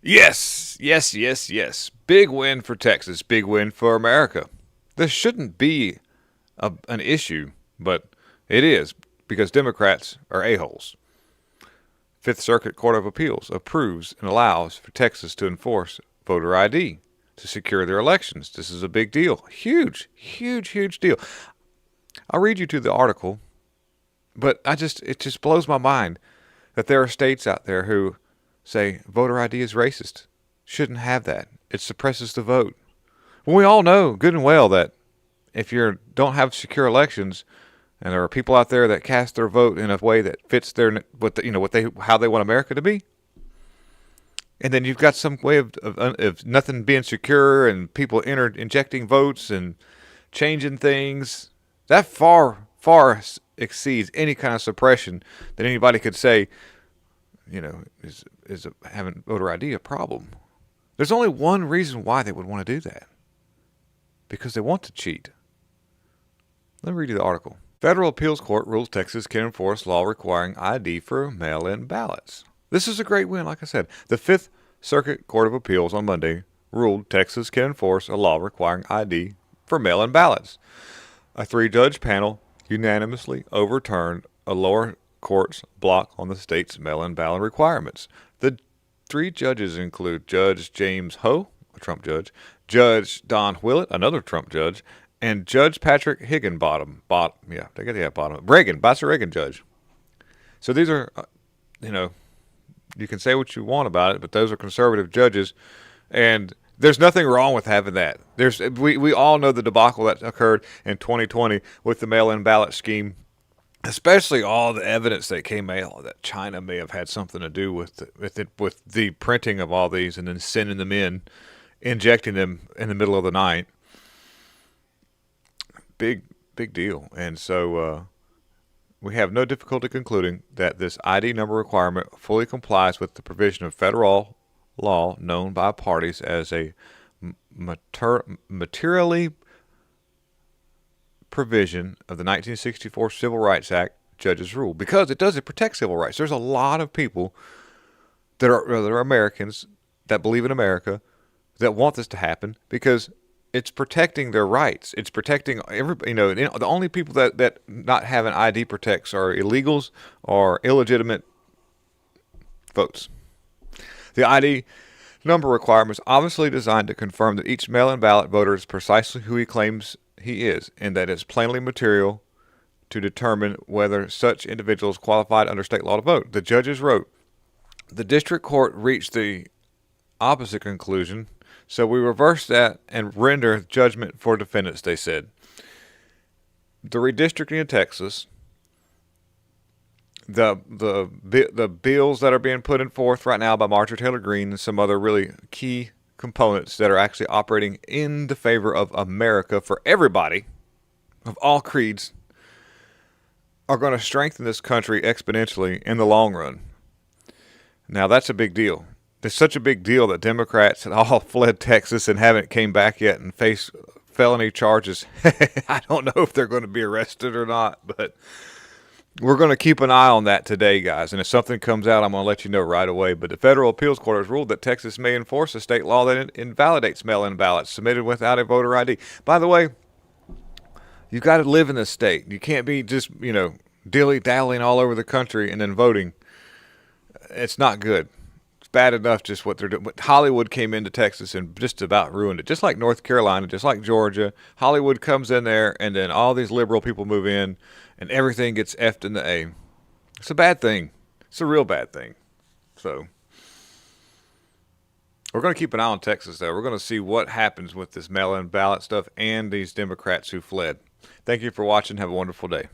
Yes, yes, yes, yes. Big win for Texas. Big win for America. This shouldn't be an issue, but it is because Democrats are a-holes. Fifth Circuit Court of Appeals approves and allows for Texas to enforce voter ID to secure their elections. This is a big deal. Huge, huge, huge deal. I'll read you to the article, but it just blows my mind that there are states out there who say voter ID is racist. Shouldn't have that. It suppresses the vote. Well, we all know good and well that if you don't have secure elections, and there are people out there that cast their vote in a way that fits their how they want America to be, and then you've got some way of nothing being secure and people injecting votes and changing things that far exceeds any kind of suppression that anybody could say. Is having voter ID a problem? There's only one reason why they would want to do that. Because they want to cheat. Let me read you the article. Federal Appeals Court rules Texas can enforce law requiring ID for mail-in ballots. This is a great win, like I said. The Fifth Circuit Court of Appeals on Monday ruled Texas can enforce a law requiring ID for mail-in ballots. A three-judge panel unanimously overturned a lower court's block on the state's mail-in ballot requirements. The three judges include Judge James Ho, a Trump judge, Judge Don Willett, another Trump judge, and Judge Patrick Higginbottom. Reagan judge. So these are, you can say what you want about it, but those are conservative judges, and there's nothing wrong with having that. We all know the debacle that occurred in 2020 with the mail-in ballot scheme. Especially all the evidence that came out that China may have had something to do with the printing of all these and then sending them in, injecting them in the middle of the night. Big deal. And so we have no difficulty concluding that this ID number requirement fully complies with the provision of federal law known by parties as a materially provision of the 1964 Civil Rights Act judges rule, because it protect civil rights. There's a lot of people that are Americans that believe in America that want this to happen because it's protecting their rights. It's protecting everybody. The only people that not having ID protects are illegals or illegitimate votes. The ID number requirement is obviously designed to confirm that each mail-in ballot voter is precisely who he claims he is, and that it's plainly material to determine whether such individual is qualified under state law to vote. The judges wrote, the district court reached the opposite conclusion, so we reverse that and render judgment for defendants, they said. The redistricting in Texas, the bills that are being put in forth right now by Marjorie Taylor Greene and some other really key components that are actually operating in the favor of America for everybody of all creeds are going to strengthen this country exponentially in the long run. Now, that's a big deal. It's such a big deal that Democrats had all fled Texas and haven't came back yet and face felony charges. I don't know if they're going to be arrested or not, but we're going to keep an eye on that today, guys. And if something comes out, I'm going to let you know right away. But the Federal Appeals Court has ruled that Texas may enforce a state law that invalidates mail-in ballots submitted without a voter ID. By the way, you've got to live in this state. You can't be just, dilly-dallying all over the country and then voting. It's not good. It's bad enough just what they're doing. But Hollywood came into Texas and just about ruined it. Just like North Carolina, just like Georgia. Hollywood comes in there, and then all these liberal people move in, and everything gets effed in the A. It's a bad thing. It's a real bad thing. So we're going to keep an eye on Texas, though. We're going to see what happens with this mail-in ballot stuff and these Democrats who fled. Thank you for watching. Have a wonderful day.